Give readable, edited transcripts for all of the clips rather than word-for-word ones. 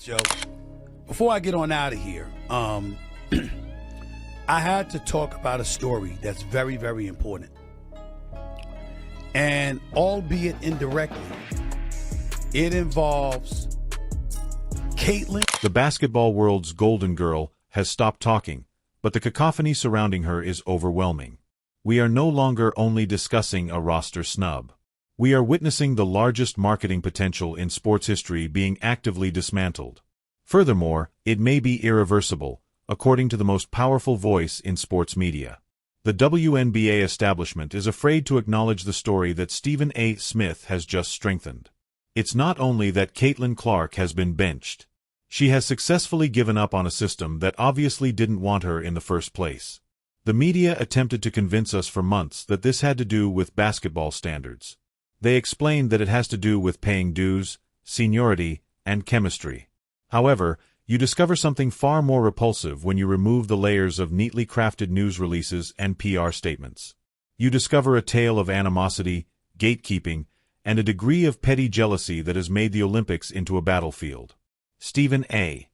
Joe. Before I get on out of here, I had to talk about a story that's very, very important. And albeit indirectly, it involves Caitlin. The basketball world's golden girl has stopped talking, but the cacophony surrounding her is overwhelming. We are no longer only discussing a roster snub. We are witnessing the largest marketing potential in sports history being actively dismantled. Furthermore, it may be irreversible, according to the most powerful voice in sports media. The WNBA establishment is afraid to acknowledge the story that Stephen A. Smith has just strengthened. It's not only that Caitlin Clark has been benched. She has successfully given up on a system that obviously didn't want her in the first place. The media attempted to convince us for months that this had to do with basketball standards. They explained that it has to do with paying dues, seniority, and chemistry. However, you discover something far more repulsive when you remove the layers of neatly crafted news releases and PR statements. You discover a tale of animosity, gatekeeping, and a degree of petty jealousy that has made the Olympics into a battlefield. Stephen A.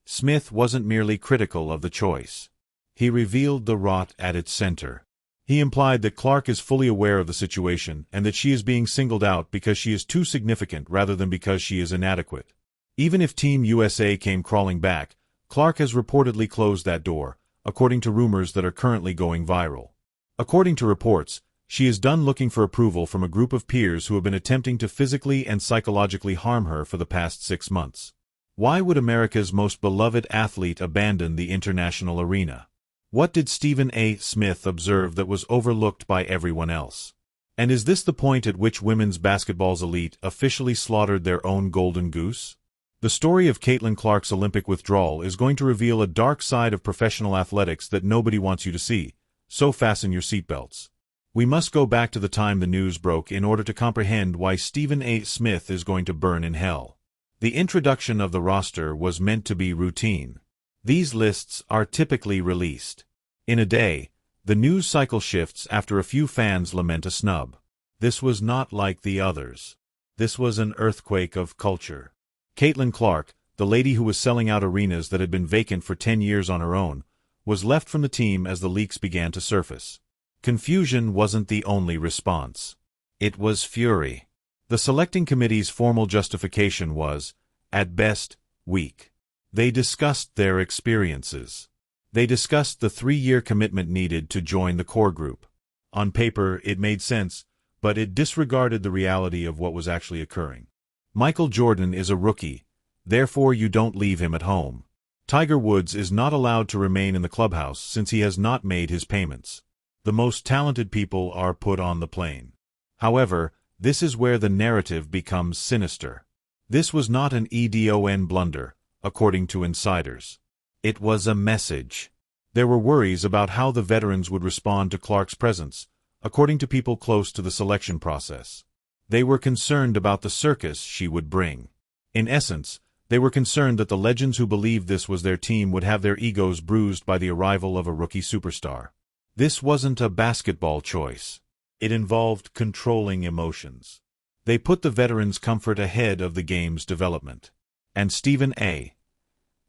Smith wasn't merely critical of the choice. He revealed the rot at its center. He implied that Clark is fully aware of the situation and that she is being singled out because she is too significant rather than because she is inadequate. Even if Team USA came crawling back, Clark has reportedly closed that door, according to rumors that are currently going viral. According to reports, she is done looking for approval from a group of peers who have been attempting to physically and psychologically harm her for the past 6 months. Why would America's most beloved athlete abandon the international arena? What did Stephen A. Smith observe that was overlooked by everyone else? And is this the point at which women's basketball's elite officially slaughtered their own golden goose? The story of Caitlin Clark's Olympic withdrawal is going to reveal a dark side of professional athletics that nobody wants you to see, so fasten your seatbelts. We must go back to the time the news broke in order to comprehend why Stephen A. Smith is going to burn in hell. The introduction of the roster was meant to be routine. These lists are typically released. In a day, the news cycle shifts after a few fans lament a snub. This was not like the others. This was an earthquake of culture. Caitlin Clark, the lady who was selling out arenas that had been vacant for 10 years on her own, was left from the team as the leaks began to surface. Confusion wasn't the only response. It was fury. The selecting committee's formal justification was, at best, weak. They discussed their experiences. They discussed the 3-year commitment needed to join the core group. On paper, it made sense, but it disregarded the reality of what was actually occurring. Michael Jordan is a rookie, therefore you don't leave him at home. Tiger Woods is not allowed to remain in the clubhouse since he has not made his payments. The most talented people are put on the plane. However, this is where the narrative becomes sinister. This was not an EDON blunder, according to insiders. It was a message. There were worries about how the veterans would respond to Clark's presence, according to people close to the selection process. They were concerned about the circus she would bring. In essence, they were concerned that the legends who believed this was their team would have their egos bruised by the arrival of a rookie superstar. This wasn't a basketball choice. It involved controlling emotions. They put the veterans' comfort ahead of the game's development. And Stephen A.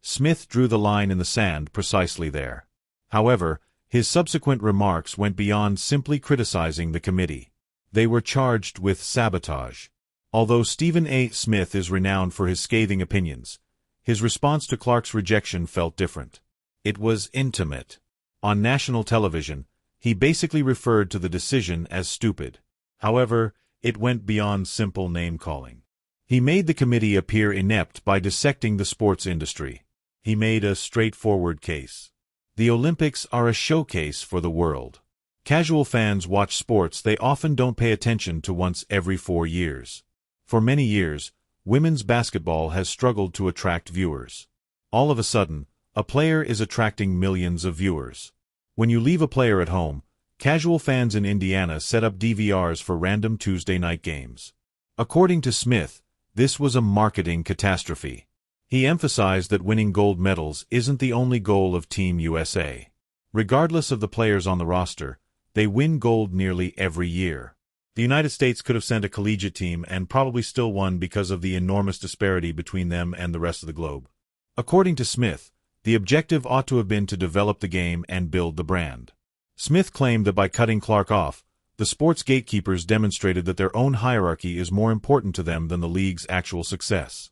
Smith drew the line in the sand precisely there. However, his subsequent remarks went beyond simply criticizing the committee. They were charged with sabotage. Although Stephen A. Smith is renowned for his scathing opinions, his response to Clark's rejection felt different. It was intimate. On national television, he basically referred to the decision as stupid. However, it went beyond simple name-calling. He made the committee appear inept by dissecting the sports industry. He made a straightforward case. The Olympics are a showcase for the world. Casual fans watch sports they often don't pay attention to once every 4 years. For many years, women's basketball has struggled to attract viewers. All of a sudden, a player is attracting millions of viewers. When you leave a player at home, casual fans in Indiana set up DVRs for random Tuesday night games. According to Smith, this was a marketing catastrophe. He emphasized that winning gold medals isn't the only goal of Team USA. Regardless of the players on the roster, they win gold nearly every year. The United States could have sent a collegiate team and probably still won because of the enormous disparity between them and the rest of the globe. According to Smith, the objective ought to have been to develop the game and build the brand. Smith claimed that by cutting Clark off, the sports gatekeepers demonstrated that their own hierarchy is more important to them than the league's actual success.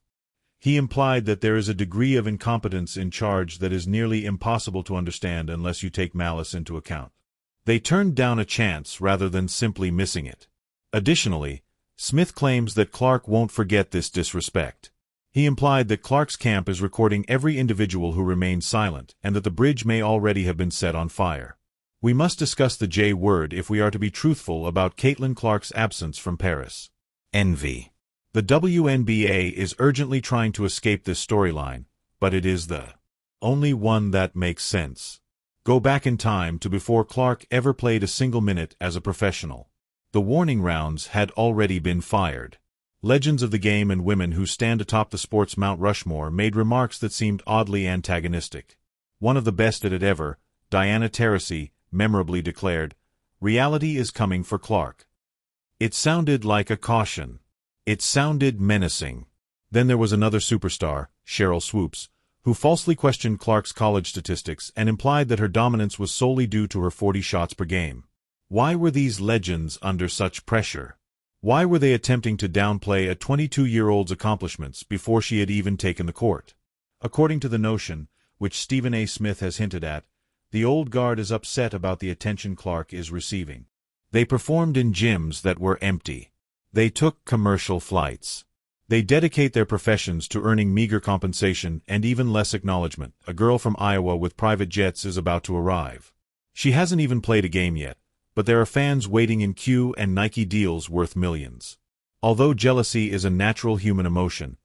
He implied that there is a degree of incompetence in charge that is nearly impossible to understand unless you take malice into account. They turned down a chance rather than simply missing it. Additionally, Smith claims that Clark won't forget this disrespect. He implied that Clark's camp is recording every individual who remained silent and that the bridge may already have been set on fire. We must discuss the J word if we are to be truthful about Caitlin Clark's absence from Paris. Envy. The WNBA is urgently trying to escape this storyline, but it is the only one that makes sense. Go back in time to before Clark ever played a single minute as a professional. The warning rounds had already been fired. Legends of the game and women who stand atop the sport's Mount Rushmore made remarks that seemed oddly antagonistic. One of the best at it ever, Diana Taurasi, memorably declared, "Reality is coming for Clark." It sounded like a caution. It sounded menacing. Then there was another superstar, Cheryl Swoops, who falsely questioned Clark's college statistics and implied that her dominance was solely due to her 40 shots per game. Why were these legends under such pressure? Why were they attempting to downplay a 22-year-old's accomplishments before she had even taken the court? According to the notion, which Stephen A. Smith has hinted at, the old guard is upset about the attention Clark is receiving. They performed in gyms that were empty. They took commercial flights. They dedicate their professions to earning meager compensation and even less acknowledgement. A girl from Iowa with private jets is about to arrive. She hasn't even played a game yet, but there are fans waiting in queue and Nike deals worth millions. Although jealousy is a natural human emotion,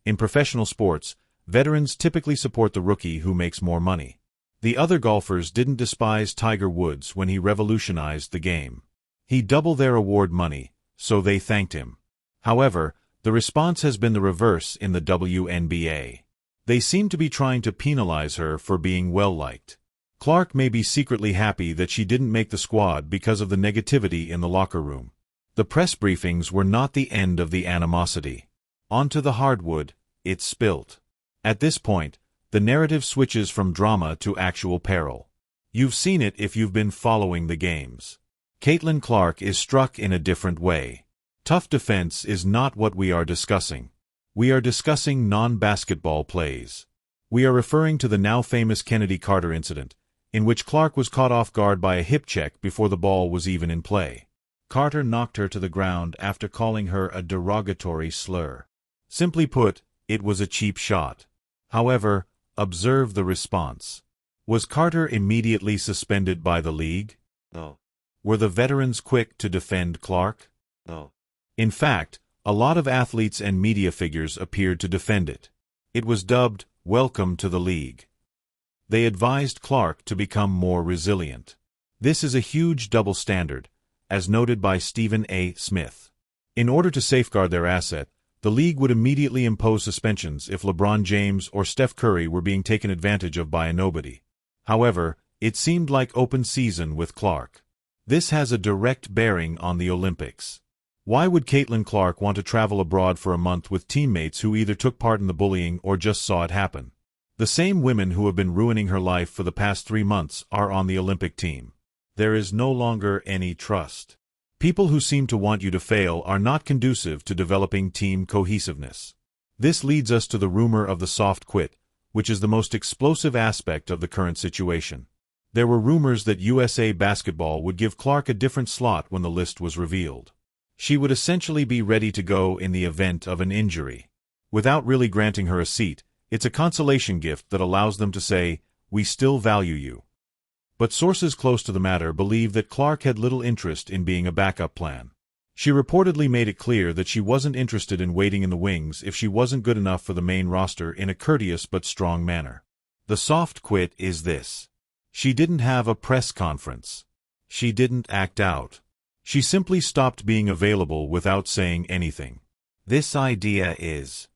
in professional sports, veterans typically support the rookie who makes more money. The other golfers didn't despise Tiger Woods when he revolutionized the game. He doubled their award money, so they thanked him. However, the response has been the reverse in the WNBA. They seem to be trying to penalize her for being well-liked. Clark may be secretly happy that she didn't make the squad because of the negativity in the locker room. The press briefings were not the end of the animosity. Onto the hardwood, it spilt. At this point, the narrative switches from drama to actual peril. You've seen it if you've been following the games. Caitlin Clark is struck in a different way. Tough defense is not what we are discussing. We are discussing non-basketball plays. We are referring to the now famous Kennedy Carter incident, in which Clark was caught off guard by a hip check before the ball was even in play. Carter knocked her to the ground after calling her a derogatory slur. Simply put, it was a cheap shot. However, observe the response. Was Carter immediately suspended by the league? No. Were the veterans quick to defend Clark? No. In fact, a lot of athletes and media figures appeared to defend it. It was dubbed, "Welcome to the League." They advised Clark to become more resilient. This is a huge double standard, as noted by Stephen A. Smith. In order to safeguard their asset, the league would immediately impose suspensions if LeBron James or Steph Curry were being taken advantage of by a nobody. However, it seemed like open season with Clark. This has a direct bearing on the Olympics. Why would Caitlin Clark want to travel abroad for a month with teammates who either took part in the bullying or just saw it happen? The same women who have been ruining her life for the past 3 months are on the Olympic team. There is no longer any trust. People who seem to want you to fail are not conducive to developing team cohesiveness. This leads us to the rumor of the soft quit, which is the most explosive aspect of the current situation. There were rumors that USA Basketball would give Clark a different slot when the list was revealed. She would essentially be ready to go in the event of an injury. Without really granting her a seat, it's a consolation gift that allows them to say, "We still value you." But sources close to the matter believe that Clark had little interest in being a backup plan. She reportedly made it clear that she wasn't interested in waiting in the wings if she wasn't good enough for the main roster in a courteous but strong manner. The soft quit is this. She didn't have a press conference. She didn't act out. She simply stopped being available without saying anything. This idea is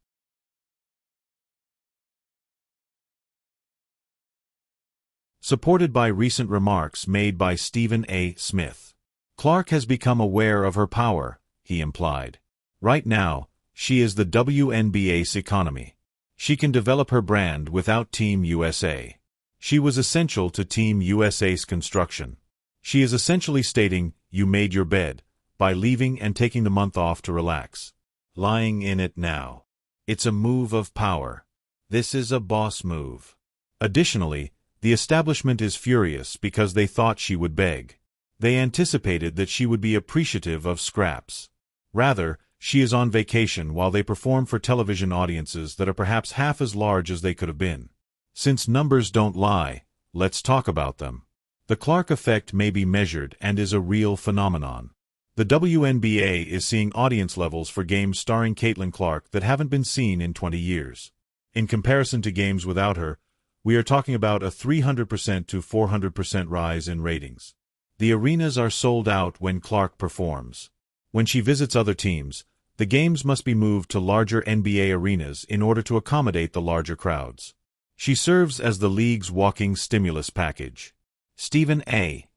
supported by recent remarks made by Stephen A. Smith. Clark has become aware of her power, he implied. Right now, she is the WNBA's economy. She can develop her brand without Team USA. She was essential to Team USA's construction. She is essentially stating, "You made your bed," by leaving and taking the month off to relax. Lying in it now. It's a move of power. This is a boss move. Additionally, the establishment is furious because they thought she would beg. They anticipated that she would be appreciative of scraps. Rather, she is on vacation while they perform for television audiences that are perhaps half as large as they could have been. Since numbers don't lie, let's talk about them. The Clark effect may be measured and is a real phenomenon. The WNBA is seeing audience levels for games starring Caitlin Clark that haven't been seen in 20 years. In comparison to games without her, we are talking about a 300% to 400% rise in ratings. The arenas are sold out when Clark performs. When she visits other teams, the games must be moved to larger NBA arenas in order to accommodate the larger crowds. She serves as the league's walking stimulus package. Stephen A.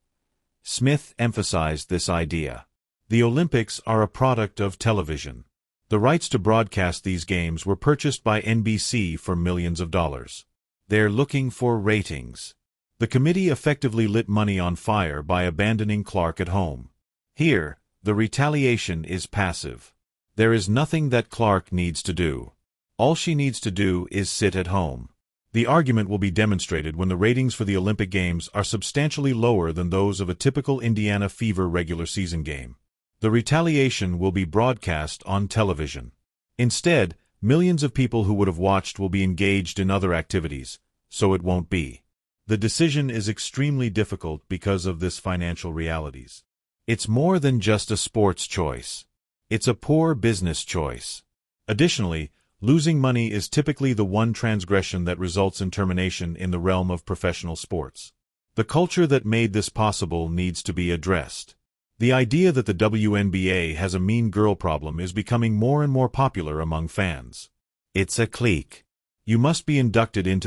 Smith emphasized this idea. The Olympics are a product of television. The rights to broadcast these games were purchased by NBC for millions of dollars. They're looking for ratings. The committee effectively lit money on fire by abandoning Clark at home. Here, the retaliation is passive. There is nothing that Clark needs to do. All she needs to do is sit at home. The argument will be demonstrated when the ratings for the Olympic Games are substantially lower than those of a typical Indiana Fever regular season game. The retaliation will be broadcast on television. Instead, millions of people who would have watched will be engaged in other activities, so it won't be. The decision is extremely difficult because of this financial realities. It's more than just a sports choice. It's a poor business choice. Additionally, losing money is typically the one transgression that results in termination in the realm of professional sports. The culture that made this possible needs to be addressed. The idea that the WNBA has a mean girl problem is becoming more and more popular among fans. It's a clique. You must be inducted into